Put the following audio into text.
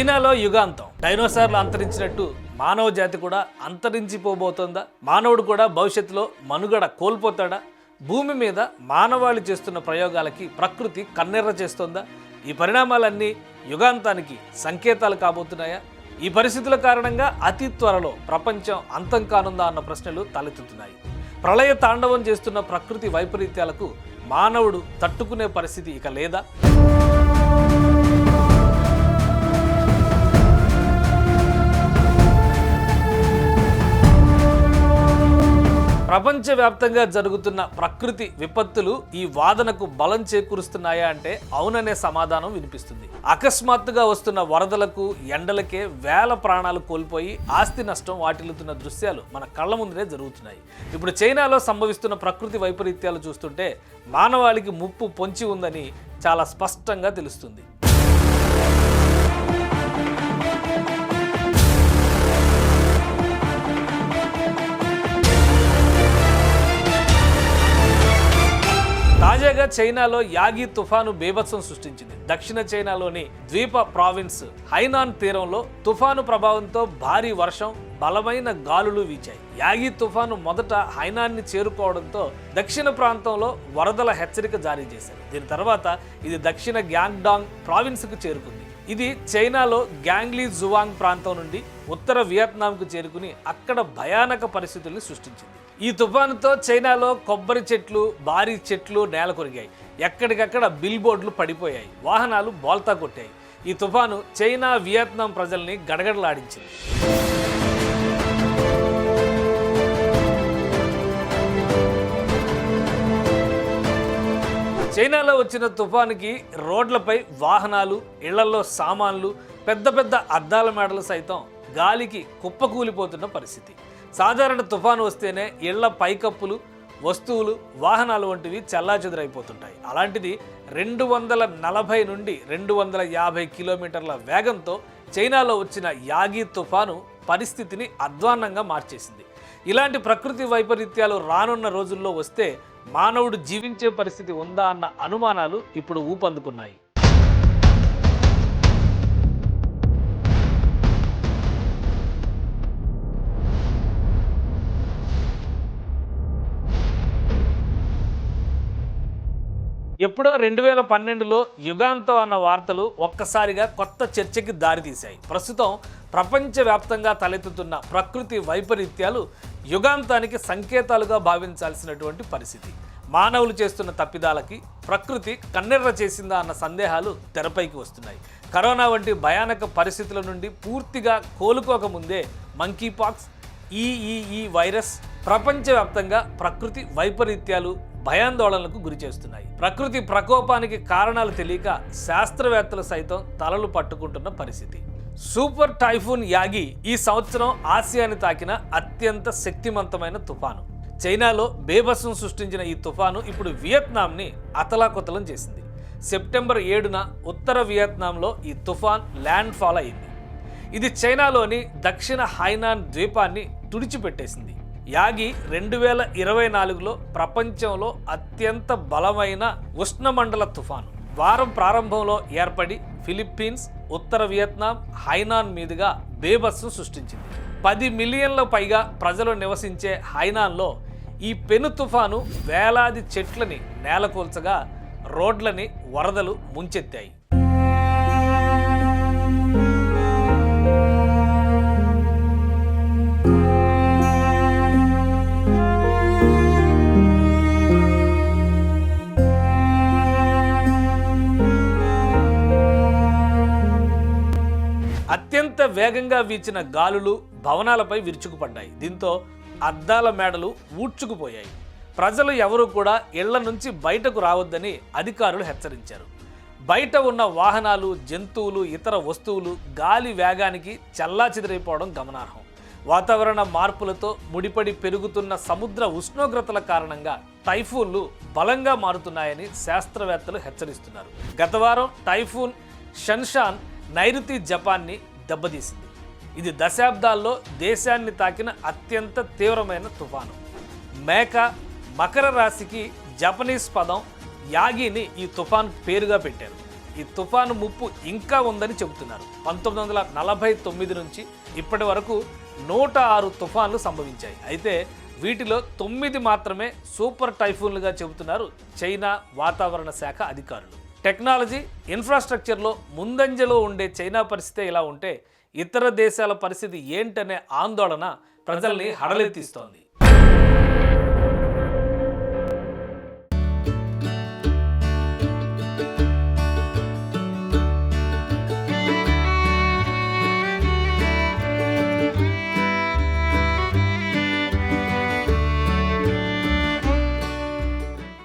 చైనాలో యుగాంతం. డైనోసార్లు అంతరించినట్టు మానవ జాతి కూడా అంతరించిపోబోతోందా? మానవుడు కూడా భవిష్యత్తులో మనుగడ కోల్పోతాడా? భూమి మీద మానవాళి చేస్తున్న ప్రయోగాలకి ప్రకృతి కన్నెర్ర చేస్తోందా? ఈ పరిణామాలన్నీ యుగాంతానికి సంకేతాలు కాబోతున్నాయా? ఈ పరిస్థితుల కారణంగా అతి త్వరలో ప్రపంచం అంతం కానుందా అన్న ప్రశ్నలు తలెత్తుతున్నాయి. ప్రళయ తాండవం చేస్తున్న ప్రకృతి వైపరీత్యాలకు మానవుడు తట్టుకునే పరిస్థితి ఇక లేదా? ప్రపంచవ్యాప్తంగా జరుగుతున్న ప్రకృతి విపత్తులు ఈ వాదనకు బలం చేకూరుస్తున్నాయా అంటే అవుననే సమాధానం వినిపిస్తుంది. అకస్మాత్తుగా వస్తున్న వరదలకు, ఎండలకే వేల ప్రాణాలు కోల్పోయి ఆస్తి నష్టం వాటిల్లుతున్న దృశ్యాలు మన కళ్ళ ముందునే జరుగుతున్నాయి. ఇప్పుడు చైనాలో సంభవిస్తున్న ప్రకృతి వైపరీత్యాలు చూస్తుంటే మానవాళికి ముప్పు పొంచి ఉందని చాలా స్పష్టంగా తెలుస్తుంది. తాజాగా చైనాలో యాగి తుఫాను బీభత్సం సృష్టించింది. దక్షిణ చైనాలోని ద్వీప ప్రావిన్స్ హైనాన్ తీరంలో తుఫాను ప్రభావంతో భారీ వర్షం, బలమైన గాలులు వీచాయి. యాగి తుఫాను మొదట హైనాన్ని చేరుకోవడంతో దక్షిణ ప్రాంతంలో వరదల హెచ్చరిక జారీ చేశారు. దీని తర్వాత ఇది దక్షిణ గ్యాంగ్డాంగ్ ప్రావిన్స్కు చేరుకుంది. ఇది చైనాలో గ్యాంగ్లీ జువాంగ్ ప్రాంతం నుండి ఉత్తర వియత్నాంకు చేరుకుని అక్కడ భయానక పరిస్థితుల్ని సృష్టించింది. ఈ తుఫానుతో చైనాలో కొబ్బరి చెట్లు, భారీ చెట్లు నేల కొరిగాయి. ఎక్కడికక్కడ బిల్ బోర్డులు పడిపోయాయి, వాహనాలు బోల్తా కొట్టాయి. ఈ తుఫాను చైనా, వియత్నాం ప్రజల్ని గడగడలాడించింది. చైనాలో వచ్చిన తుఫానుకి రోడ్లపై వాహనాలు, ఇళ్లలో సామాన్లు, పెద్ద పెద్ద అద్దాల మేడలు సైతం గాలికి కుప్పకూలిపోతున్న పరిస్థితి. సాధారణ తుఫాను వస్తేనే ఇళ్ల పైకప్పులు, వస్తువులు, వాహనాలు వంటివి చెల్లాచెదురైపోతుంటాయి. అలాంటిది 240 నుండి 250 కిలోమీటర్ల వేగంతో చైనాలో వచ్చిన యాగి తుఫాను పరిస్థితిని అధ్వాన్నంగా మార్చేసింది. ఇలాంటి ప్రకృతి వైపరీత్యాలు రానున్న రోజుల్లో వస్తే మానవుడు జీవించే పరిస్థితి ఉందా అన్న అనుమానాలు ఇప్పుడు ఊపందుకున్నాయి. ఎప్పుడో 2012లో యుగాంతం అన్న వార్తలు ఒక్కసారిగా కొత్త చర్చకి దారితీశాయి. ప్రస్తుతం ప్రపంచవ్యాప్తంగా తలెత్తుతున్న ప్రకృతి వైపరీత్యాలు యుగాంతానికి సంకేతాలుగా భావించాల్సినటువంటి పరిస్థితి. మానవులు చేస్తున్న తప్పిదాలకి ప్రకృతి కన్నెర్ర చేసిందా అన్న సందేహాలు తెరపైకి వస్తున్నాయి. కరోనా వంటి భయానక పరిస్థితుల నుండి పూర్తిగా కోలుకోకముందే మంకీపాక్స్, ఈ వైరస్ ప్రపంచవ్యాప్తంగా ప్రకృతి వైపరీత్యాలు భయాందోళనలకు గురి చేస్తున్నాయి. ప్రకృతి ప్రకోపానికి కారణాలు తెలియక శాస్త్రవేత్తలు సైతం తలలు పట్టుకుంటున్న పరిస్థితి. సూపర్ టైఫూన్ యాగి ఈ సంవత్సరం ఆసియాని తాకిన అత్యంత శక్తివంతమైన తుఫాను. చైనాలో బేభత్సం సృష్టించిన ఈ తుఫాను ఇప్పుడు వియత్నాంని అతలాకుతలం చేసింది. సెప్టెంబర్ 7న ఉత్తర వియత్నాంలో ఈ తుఫాన్ ల్యాండ్ ఫాల్ అయింది. ఇది చైనాలోని దక్షిణ హైనాన్ ద్వీపాన్ని తుడిచిపెట్టేసింది. యాగి 2024లో ప్రపంచంలో అత్యంత బలమైన ఉష్ణమండల తుఫాను. వారం ప్రారంభంలో ఏర్పడి ఫిలిప్పీన్స్, ఉత్తర వియత్నాం, హైనాన్ మీదుగా బేభత్సం సృష్టించింది. 10 మిలియన్ల పైగా ప్రజలు నివసించే హైనాన్లో ఈ పెను తుఫాను వేలాది చెట్లని నేలకూల్చగా రోడ్లని వరదలు ముంచెత్తాయి. అత్యంత వేగంగా వీచిన గాలులు భవనాలపై విరుచుకుపడ్డాయి. దీంతో అద్దాల మేడలు ఊడ్చుకుపోయాయి. ప్రజలు ఎవరూ కూడా ఇళ్ల నుంచి బయటకు రావద్దని అధికారులు హెచ్చరించారు. బయట ఉన్న వాహనాలు, జంతువులు, ఇతర వస్తువులు గాలి వేగానికి చెల్లాచెదిరైపోవడం గమనార్హం. వాతావరణ మార్పులతో ముడిపడి పెరుగుతున్న సముద్ర ఉష్ణోగ్రతల కారణంగా టైఫూన్లు బలంగా మారుతున్నాయని శాస్త్రవేత్తలు హెచ్చరిస్తున్నారు. గత వారం టైఫూన్ షన్షాన్ నైరుతి జపాన్ని దెబ్బతీసింది. ఇది దశాబ్దాల్లో దేశాన్ని తాకిన అత్యంత తీవ్రమైన తుఫాను. మకర రాశికి జపనీస్ పదం యాగిని ఈ తుఫాన్ పేరుగా పెట్టారు. ఈ తుఫాను ముప్పు ఇంకా ఉందని చెబుతున్నారు. 1949 నుంచి ఇప్పటి వరకు 106 తుఫాన్లు సంభవించాయి. అయితే వీటిలో 9 మాత్రమే సూపర్ టైఫూన్లుగా చెబుతున్నారు చైనా వాతావరణ శాఖ అధికారులు. టెక్నాలజీ, ఇన్ఫ్రాస్ట్రక్చర్లో ముందంజలో ఉండే చైనా పరిస్థితే ఇలా ఉంటే ఇతర దేశాల పరిస్థితి ఏంటనే ఆందోళన ప్రజల్ని హడలెత్తిస్తోంది.